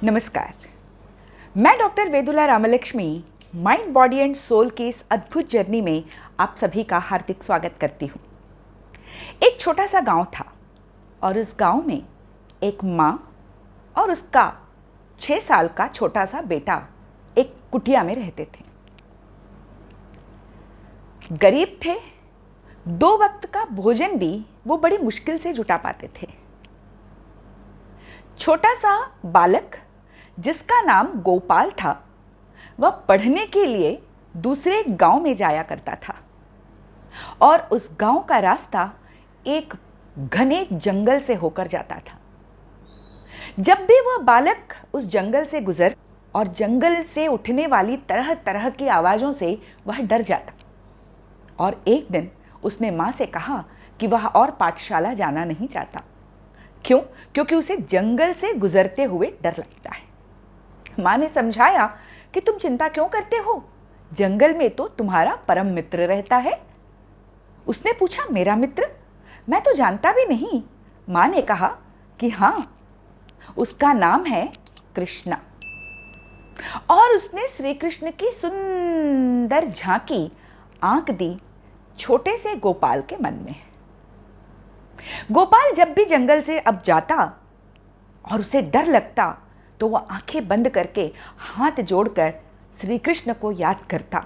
नमस्कार, मैं doctor Vedula Ramalakshmi mind body and soul की इस अद्भुत जर्नी में आप सभी का हार्दिक स्वागत करती हूँ। एक छोटा सा गांव था और उस गांव में एक माँ और उसका 6 साल का छोटा सा बेटा एक कुटिया में रहते थे। गरीब थे, 2 वक्त का भोजन भी वो बड़ी मुश्किल से जुटा पाते थे। छोटा सा बालक जिसका नाम गोपाल था, वह पढ़ने के लिए दूसरे गांव में जाया करता था और उस गांव का रास्ता एक घने जंगल से होकर जाता था। जब भी वह बालक उस जंगल से गुजर और जंगल से उठने वाली तरह तरह की आवाज़ों से वह डर जाता और एक दिन उसने माँ से कहा कि वह और पाठशाला जाना नहीं चाहता। क्यों? क्योंकि उसे जंगल से गुजरते हुए डर लगता है। माँ ने समझाया कि तुम चिंता क्यों करते हो, जंगल में तो तुम्हारा परम मित्र रहता है। उसने पूछा, मेरा मित्र? मैं तो जानता भी नहीं। माँ ने कहा कि हाँ, उसका नाम है कृष्णा। और उसने श्री कृष्ण की सुंदर झांकी आंक दी छोटे से गोपाल के मन में। गोपाल जब भी जंगल से अब जाता और उसे डर लगता तो वह आंखें बंद करके हाथ जोड़कर श्री कृष्ण को याद करता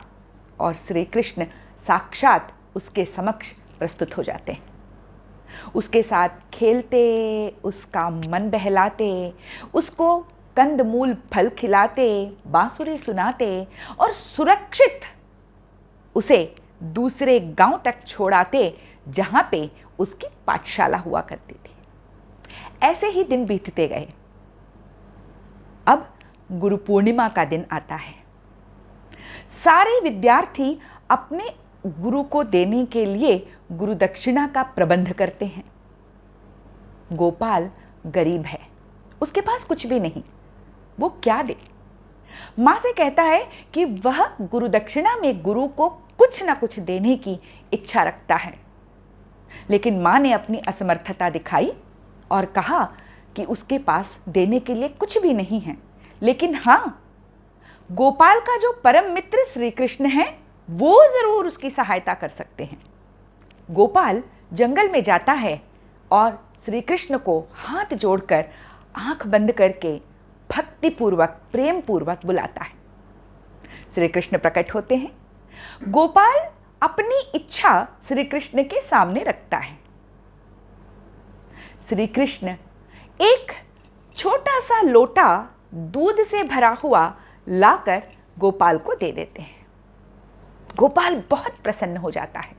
और श्री कृष्ण साक्षात उसके समक्ष प्रस्तुत हो जाते। उसके साथ खेलते, उसका मन बहलाते, उसको कंदमूल फल खिलाते, बांसुरी सुनाते और सुरक्षित उसे दूसरे गांव तक छोड़ाते जहां पे उसकी पाठशाला हुआ करती थी। ऐसे ही दिन बीतते गए। अब गुरु पूर्णिमा का दिन आता है। सारे विद्यार्थी अपने गुरु को देने के लिए गुरु दक्षिणा का प्रबंध करते हैं। गोपाल गरीब है, उसके पास कुछ भी नहीं, वो क्या दे? माँ से कहता है कि वह गुरु दक्षिणा में गुरु को कुछ ना कुछ देने की इच्छा रखता है, लेकिन माँ ने अपनी असमर्थता दिखाई और कहा कि उसके पास देने के लिए कुछ भी नहीं है, लेकिन हाँ, गोपाल का जो परम मित्र श्री कृष्ण है वो जरूर उसकी सहायता कर सकते हैं। गोपाल जंगल में जाता है और श्री कृष्ण को हाथ जोड़कर आंख बंद करके भक्तिपूर्वक प्रेम पूर्वक बुलाता है। श्री कृष्ण प्रकट होते हैं। गोपाल अपनी इच्छा श्री कृष्ण के सामने रखता है। श्री कृष्ण एक छोटा सा लोटा दूध से भरा हुआ लाकर गोपाल को दे देते हैं। गोपाल बहुत प्रसन्न हो जाता है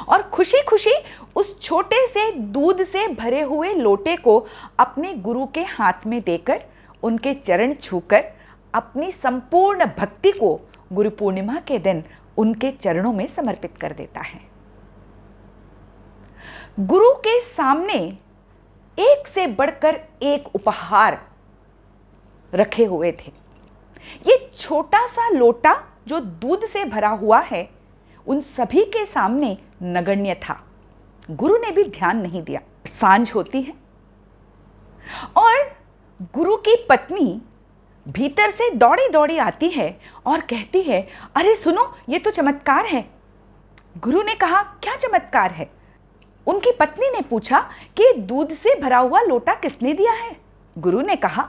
और खुशी खुशी उस छोटे से दूध से भरे हुए लोटे को अपने गुरु के हाथ में देकर उनके चरण छूकर अपनी संपूर्ण भक्ति को गुरु पूर्णिमा के दिन उनके चरणों में समर्पित कर देता है। गुरु के सामने एक से बढ़कर एक उपहार रखे हुए थे। ये छोटा सा लोटा जो दूध से भरा हुआ है, उन सभी के सामने नगण्य था। गुरु ने भी ध्यान नहीं दिया। सांझ होती है और गुरु की पत्नी भीतर से दौड़ी दौड़ी आती है और कहती है, अरे सुनो, ये तो चमत्कार है। गुरु ने कहा, क्या चमत्कार है? उनकी पत्नी ने पूछा कि दूध से भरा हुआ लोटा किसने दिया है? गुरु ने कहा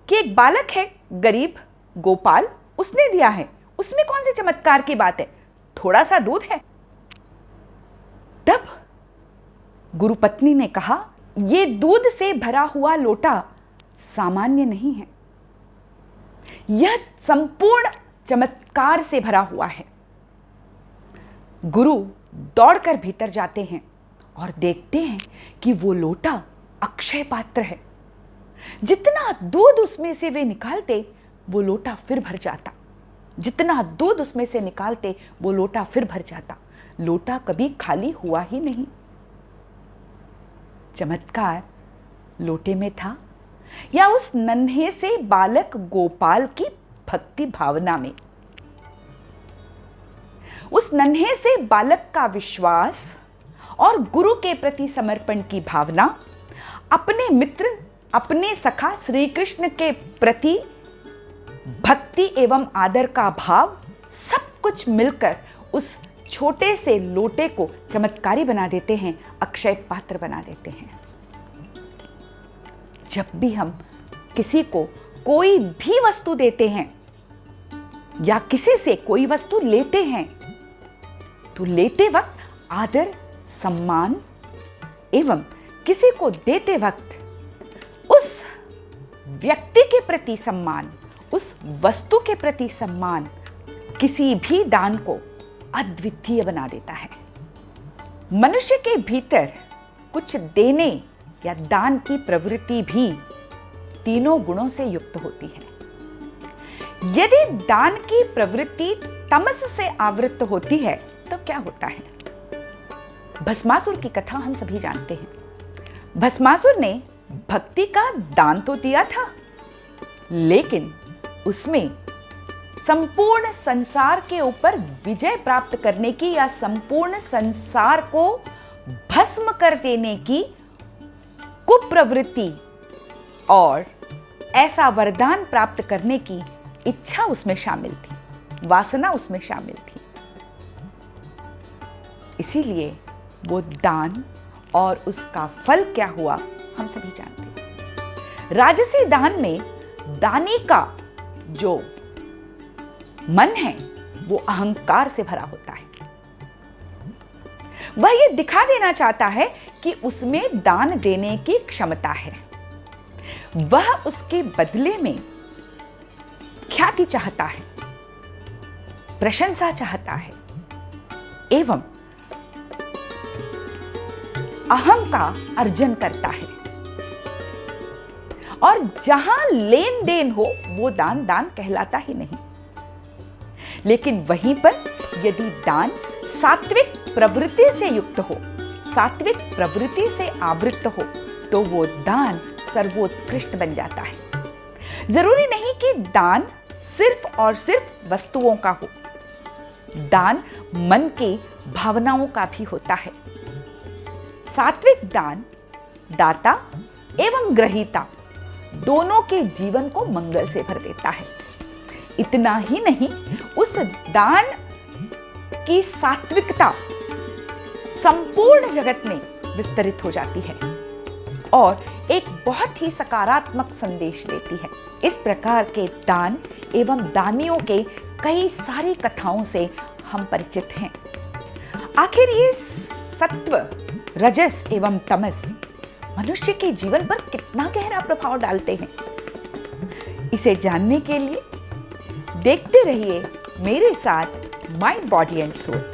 कि एक बालक है, गरीब गोपाल, उसने दिया है। उसमें कौन सी चमत्कार की बात है? थोड़ा सा दूध है। तब गुरु पत्नी ने कहा, ये दूध से भरा हुआ लोटा सामान्य नहीं है, यह संपूर्ण चमत्कार से भरा हुआ है। गुरु दौड़कर भीतर जाते हैं और देखते हैं कि वो लोटा अक्षय पात्र है। जितना दूध उसमें से वे निकालते वो लोटा फिर भर जाता। जितना दूध उसमें से निकालते वो लोटा फिर भर जाता। लोटा कभी खाली हुआ ही नहीं। चमत्कार लोटे में था या उस नन्हे से बालक गोपाल की भक्ति भावना में? उस नन्हे से बालक का विश्वास और गुरु के प्रति समर्पण की भावना, अपने मित्र अपने सखा श्री कृष्ण के प्रति भक्ति एवं आदर का भाव सब कुछ मिलकर उस छोटे से लोटे को चमत्कारी बना देते हैं, अक्षय पात्र बना देते हैं। जब भी हम किसी को कोई भी वस्तु देते हैं या किसी से कोई वस्तु लेते हैं तो लेते वक्त आदर, सम्मान एवं किसी को देते वक्त उस व्यक्ति के प्रति सम्मान, उस वस्तु के प्रति सम्मान किसी भी दान को अद्वितीय बना देता है। मनुष्य के भीतर कुछ देने या दान की प्रवृत्ति भी तीनों गुणों से युक्त होती है। यदि दान की प्रवृत्ति तमस से आवृत होती है तो क्या होता है? भस्मासुर की कथा हम सभी जानते हैं। भस्मासुर ने भक्ति का दान तो दिया था, लेकिन उसमें संपूर्ण संसार के ऊपर विजय प्राप्त करने की या संपूर्ण संसार को भस्म कर देने की कुप्रवृत्ति और ऐसा वरदान प्राप्त करने की इच्छा उसमें शामिल थी, वासना उसमें शामिल थी। इसीलिए वो दान और उसका फल क्या हुआ हम सभी जानते हैं। राजसी दान में दानी का जो मन है वो अहंकार से भरा होता है। वह ये दिखा देना चाहता है कि उसमें दान देने की क्षमता है। वह उसके बदले में ख्याति चाहता है, प्रशंसा चाहता है एवं अहम का अर्जन करता है। और जहां लेन देन हो वो दान दान कहलाता ही नहीं। लेकिन वहीं पर यदि दान सात्विक प्रवृत्ति से युक्त हो, सात्विक प्रवृत्ति से आवृत्त हो, तो वो दान सर्वोत्कृष्ट बन जाता है। जरूरी नहीं कि दान सिर्फ और सिर्फ वस्तुओं का हो, दान मन के भावनाओं का भी होता है। सात्विक दान दाता एवं ग्रहीता दोनों के जीवन को मंगल से भर देता है। इतना ही नहीं, उस दान की सात्विकता संपूर्ण जगत में विस्तरित हो जाती है और एक बहुत ही सकारात्मक संदेश देती है। इस प्रकार के दान एवं दानियों के कई सारी कथाओं से हम परिचित हैं। आखिर ये सत्व, रजस एवं तमस मनुष्य के जीवन पर कितना गहरा प्रभाव डालते हैं, इसे जानने के लिए देखते रहिए मेरे साथ माइंड, बॉडी एंड सोल।